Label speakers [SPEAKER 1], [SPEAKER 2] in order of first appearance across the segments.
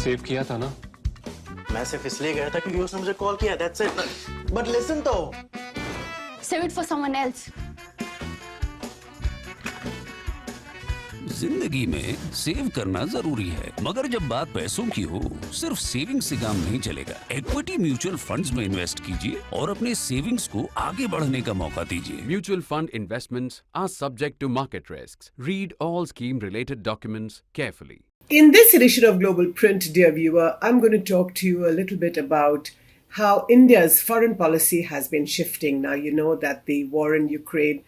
[SPEAKER 1] Save किया था ना?
[SPEAKER 2] मैं सिर्फ इसलिए गया था क्योंकि उसने मुझे कॉल किया, that's it. But listen तो.
[SPEAKER 3] Save it for someone else.
[SPEAKER 4] जिंदगी में सेव करना जरूरी है, मगर जब बात पैसों की हो, सिर्फ सेविंग से काम नहीं चलेगा। इक्विटी म्यूचुअल फंड्स में इन्वेस्ट कीजिए और अपने सेविंग्स को आगे बढ़ने का मौका दीजिए।
[SPEAKER 5] Mutual fund investments are subject to market risks. Read all scheme-related documents carefully.
[SPEAKER 6] In this edition of Global Print, dear viewer, I'm going to talk to you a little bit about how India's foreign policy has been shifting. Now, you know that the war in Ukraine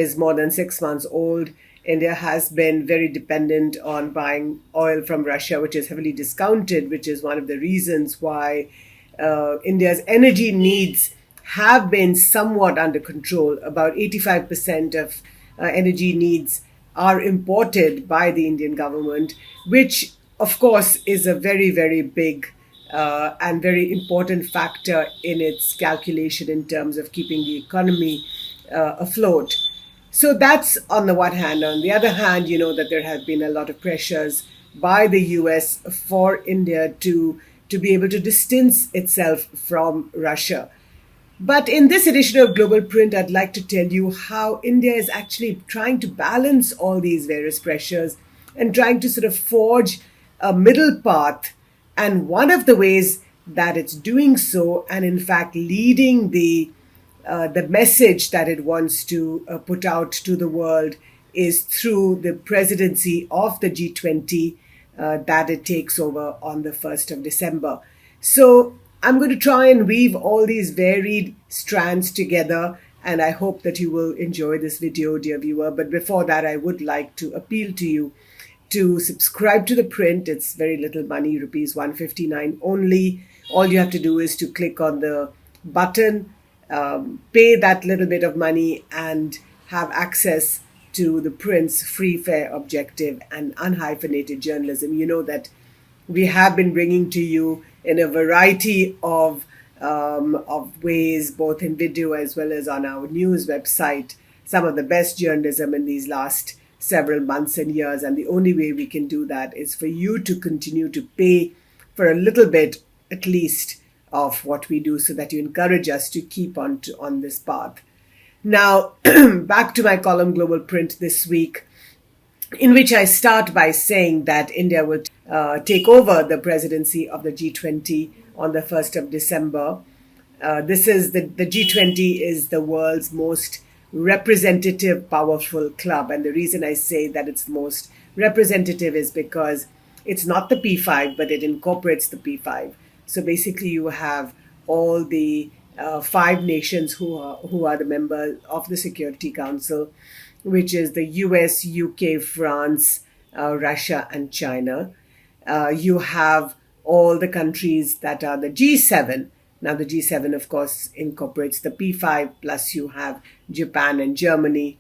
[SPEAKER 6] is more than 6 months old. India has been very dependent on buying oil from Russia, which is heavily discounted, which is one of the reasons why India's energy needs have been somewhat under control. About 85% of energy needs are imported by the Indian government, which of course is a very, very big and very important factor in its calculation in terms of keeping the economy afloat. So that's on the one hand. On the other hand, you know that there have been a lot of pressures by the US for India to be able to distance itself from Russia. But in this edition of Global Print, I'd like to tell you how India is actually trying to balance all these various pressures and trying to sort of forge a middle path. And one of the ways that it's doing so, and in fact leading the message that it wants to put out to the world, is through the presidency of the G20 that it takes over on the 1st of December. So I'm going to try and weave all these varied strands together, and I hope that you will enjoy this video, dear viewer. But before that, I would like to appeal to you to subscribe to The Print. It's very little money, rupees 159 only. All you have to do is to click on the button, pay that little bit of money, and have access to The Print's free, fair, objective, and unhyphenated journalism. You know that we have been bringing to you in a variety of ways, both in video as well as on our news website, some of the best journalism in these last several months and years. And the only way we can do that is for you to continue to pay for a little bit, at least, of what we do, so that you encourage us to keep on this path. Now, back to my column Global Print this week, in which I start by saying that India will take over the presidency of the G20 on the 1st of December. This is the G20 is the world's most representative, powerful club. And the reason I say that it's most representative is because it's not the P5, but it incorporates the P5. So basically you have all the 5 nations who are the members of the Security Council, which is the US, UK, France, Russia, and China. You have all the countries that are the G7. Now, the G7, of course, incorporates the P5, plus you have Japan and Germany.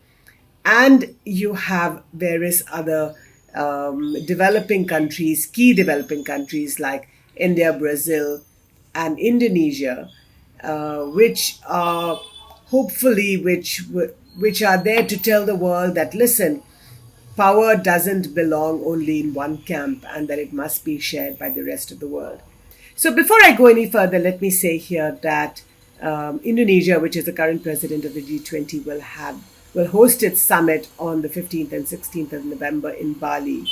[SPEAKER 6] And you have various other developing countries, key developing countries like India, Brazil, and Indonesia, which are hopefully which are there to tell the world that, listen, power doesn't belong only in one camp, and that it must be shared by the rest of the world. So before I go any further, let me say here that Indonesia, which is the current president of the G20, will host its summit on the 15th and 16th of November in Bali.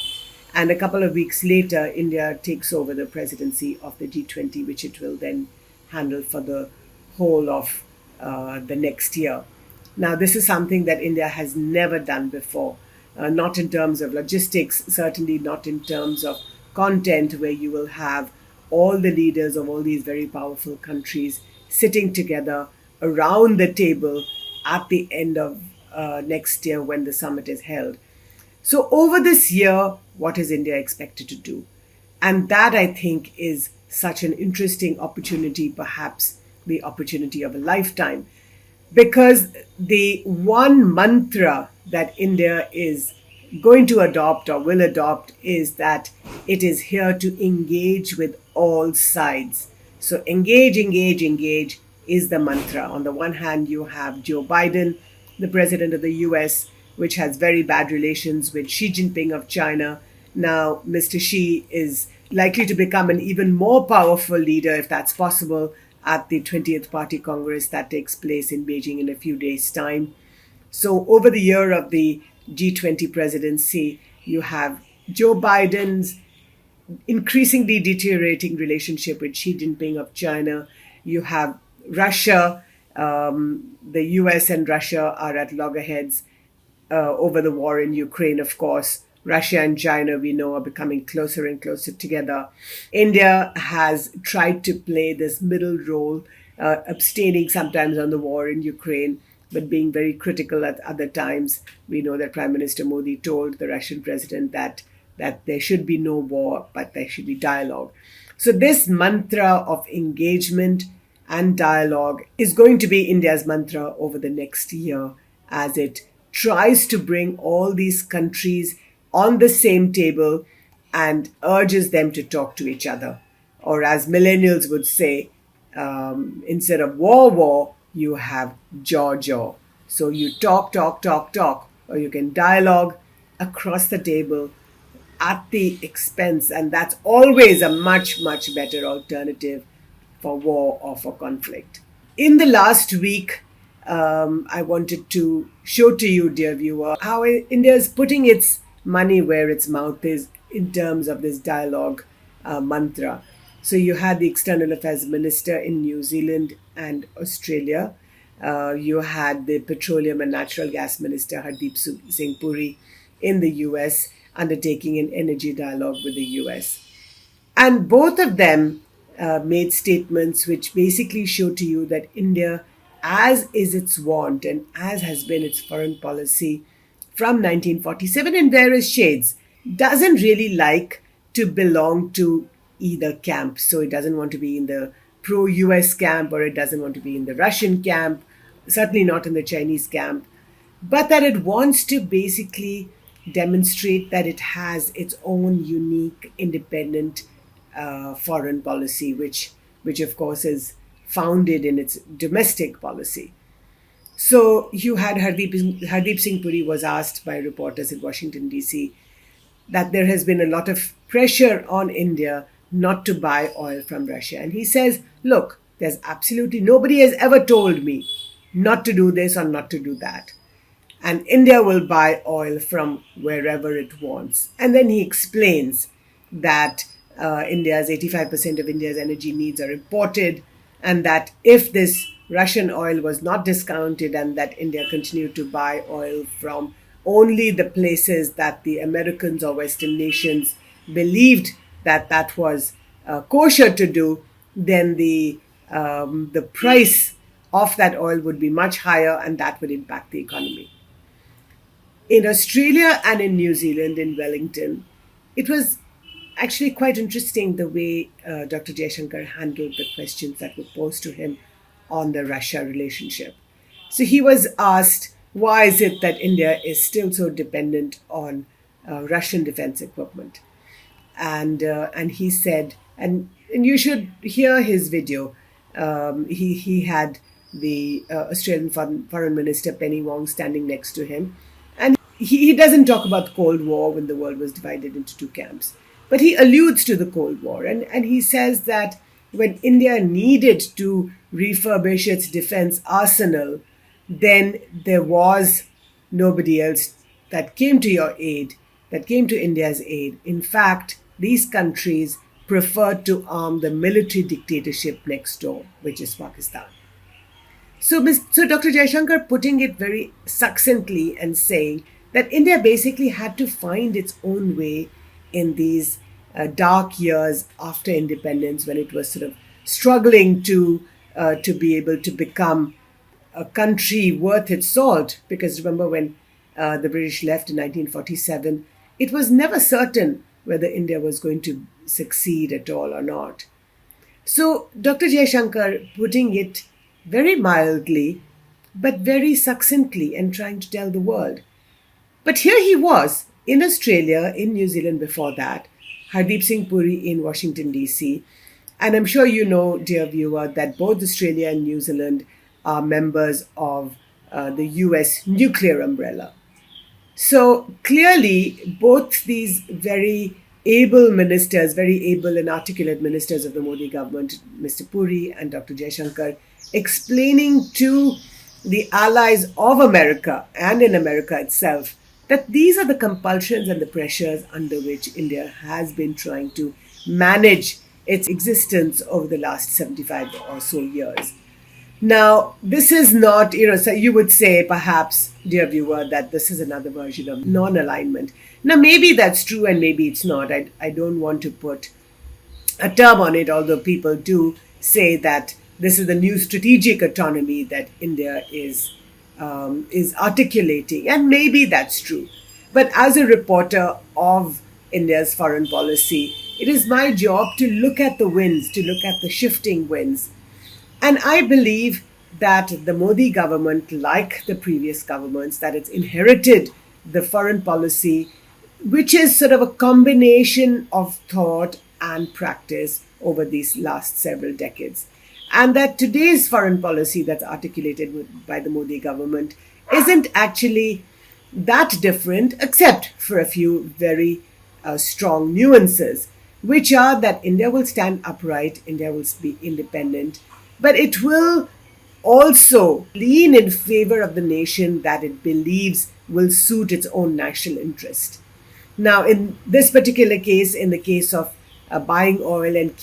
[SPEAKER 6] And a couple of weeks later, India takes over the presidency of the G20, which it will then handle for the whole of the next year. Now, this is something that India has never done before, not in terms of logistics, certainly not in terms of content, where you will have all the leaders of all these very powerful countries sitting together around the table at the end of next year when the summit is held. So over this year, what is India expected to do? And that, I think, is such an interesting opportunity, perhaps the opportunity of a lifetime, because the one mantra that India is going to adopt or will adopt is that it is here to engage with all sides. So engage, engage, engage is the mantra. On the one hand, you have Joe Biden, the president of the US, which has very bad relations with Xi Jinping of China. Now, Mr. Xi is likely to become an even more powerful leader, if that's possible, at the 20th Party Congress that takes place in Beijing in a few days' time. So over the year of the G-20 presidency, you have Joe Biden's increasingly deteriorating relationship with Xi Jinping of China. You have Russia. The US and Russia are at loggerheads over the war in Ukraine, of course. Russia and China, we know, are becoming closer and closer together. India has tried to play this middle role, abstaining sometimes on the war in Ukraine, but being very critical at other times. We know that Prime Minister Modi told the Russian president that there should be no war, but there should be dialogue. So this mantra of engagement and dialogue is going to be India's mantra over the next year as it tries to bring all these countries on the same table and urges them to talk to each other. Or as millennials would say, instead of war, you have jaw. So you talk, or you can dialogue across the table at the expense, and that's always a much better alternative for war or for conflict. In the last week, I wanted to show to you, dear viewer, how India is putting its money where its mouth is in terms of this dialogue mantra. So you had the External Affairs Minister in New Zealand and Australia. You had the Petroleum and Natural Gas Minister Hardeep Singh Puri in the US undertaking an energy dialogue with the US. And both of them made statements which basically show to you that India, as is its wont and as has been its foreign policy from 1947 in various shades, doesn't really like to belong to either camp. So it doesn't want to be in the pro-US camp, or it doesn't want to be in the Russian camp, certainly not in the Chinese camp, but that it wants to basically demonstrate that it has its own unique, independent foreign policy, which of course is founded in its domestic policy. So you had Hardeep Singh Puri was asked by reporters in Washington, D.C., that there has been a lot of pressure on India not to buy oil from Russia. And he says, look, there's absolutely nobody has ever told me not to do this or not to do that. And India will buy oil from wherever it wants. And then he explains that 85% of India's energy needs are imported, and that if this Russian oil was not discounted and that India continued to buy oil from only the places that the Americans or Western nations believed that was kosher to do, then the price of that oil would be much higher, and that would impact the economy. In Australia and in New Zealand, in Wellington, it was actually quite interesting the way Dr. Jaishankar handled the questions that were posed to him on the Russia relationship. So he was asked, why is it that India is still so dependent on Russian defense equipment? And he said, and you should hear his video. He had the Australian Foreign Minister Penny Wong standing next to him. And he doesn't talk about the Cold War when the world was divided into two camps. But he alludes to the Cold War. And he says that when India needed to refurbish its defense arsenal, then there was nobody else that came to your aid, that came to India's aid. In fact, these countries preferred to arm the military dictatorship next door, which is Pakistan. So Dr. Jaishankar putting it very succinctly and saying that India basically had to find its own way in these dark years after independence, when it was sort of struggling to be able to become a country worth its salt. Because remember, when the British left in 1947, it was never certain whether India was going to succeed at all or not. So Dr. Jaishankar putting it very mildly, but very succinctly, and trying to tell the world. But here he was in Australia, in New Zealand before that, Hardeep Singh Puri in Washington, D.C. And I'm sure you know, dear viewer, that both Australia and New Zealand are members of the US nuclear umbrella. So clearly, both these very able ministers, very able and articulate ministers of the Modi government, Mr. Puri and Dr. Jaishankar, explaining to the allies of America and in America itself that these are the compulsions and the pressures under which India has been trying to manage its existence over the last 75 or so years. Now, this is not, so you would say perhaps, dear viewer, that this is another version of non-alignment. Now, maybe that's true and maybe it's not. I don't want to put a term on it, although people do say that this is the new strategic autonomy that India is articulating, and maybe that's true. But as a reporter of India's foreign policy, it is my job to look at the winds, to look at the shifting winds. And I believe that the Modi government, like the previous governments, that it's inherited the foreign policy, which is sort of a combination of thought and practice over these last several decades. And that today's foreign policy that's articulated by the Modi government isn't actually that different, except for a few very strong nuances, which are that India will stand upright, India will be independent, but it will also lean in favor of the nation that it believes will suit its own national interest. Now, in this particular case, in the case of buying oil and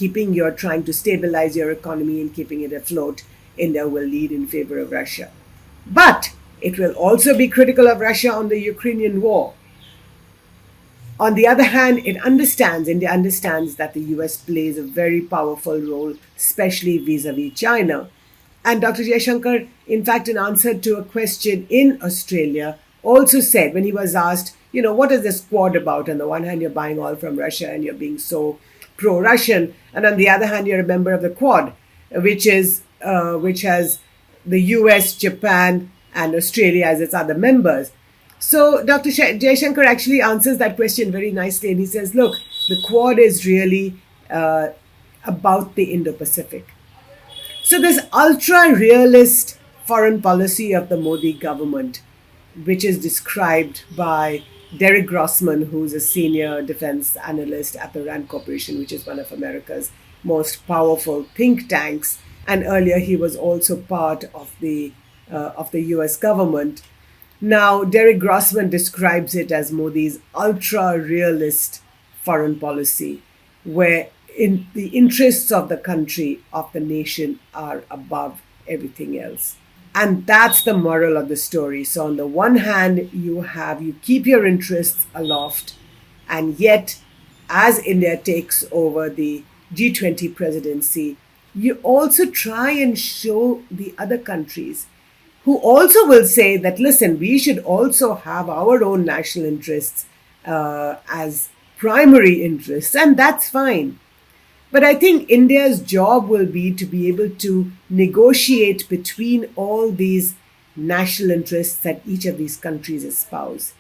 [SPEAKER 6] trying to stabilize your economy and keeping it afloat, India will lead in favor of Russia. But it will also be critical of Russia on the Ukrainian war. On the other hand, India understands that the US plays a very powerful role, especially vis-a-vis China. And Dr. Jaishankar, in fact, in answer to a question in Australia, also said, when he was asked, what is this Quad about? On the one hand, you're buying oil from Russia and you're being so pro-Russian, and on the other hand, you're a member of the Quad, which has the US, Japan, and Australia as its other members. So Dr. Jaishankar actually answers that question very nicely, and he says, look, the Quad is really about the Indo-Pacific. So this ultra-realist foreign policy of the Modi government, which is described by Derek Grossman, who's a senior defense analyst at the RAND Corporation, which is one of America's most powerful think tanks. And earlier he was also part of the US government. Now, Derek Grossman describes it as Modi's ultra-realist foreign policy, where in the interests of the country, of the nation, are above everything else. And that's the moral of the story. So on the one hand, you keep your interests aloft, and yet as India takes over the G-20 presidency, you also try and show the other countries, who also will say that, listen, we should also have our own national interests as primary interests, and that's fine. But I think India's job will be to be able to negotiate between all these national interests that each of these countries espouse.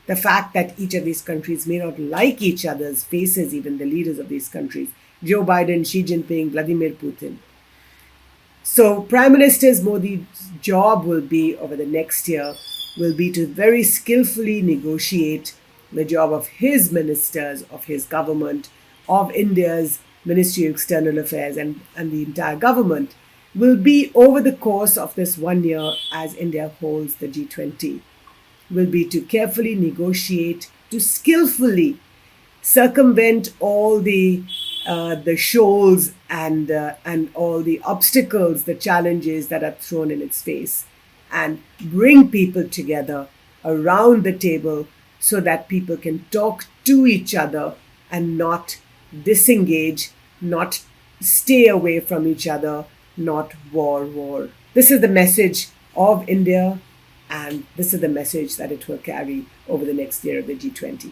[SPEAKER 6] The fact that each of these countries may not like each other's faces, even the leaders of these countries, Joe Biden, Xi Jinping, Vladimir Putin. So Prime Minister Modi's job will be, over the next year, will be to very skillfully negotiate the job of his ministers, of his government, of India's Ministry of External Affairs and the entire government, will be over the course of this 1 year as India holds the G20, will be to carefully negotiate, to skillfully circumvent all the shoals and all the obstacles, the challenges that are thrown in its face, and bring people together around the table so that people can talk to each other and not disengage, not stay away from each other, not war. This is the message of India, and this is the message that it will carry over the next year of the G20.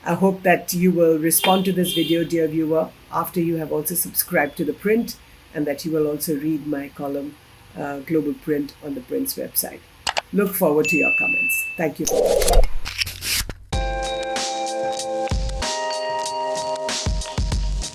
[SPEAKER 6] I hope that you will respond to this video, dear viewer, after you have also subscribed to The Print, and that you will also read my column, Global Print, on The Print's website. Look forward to your comments. Thank you for watching.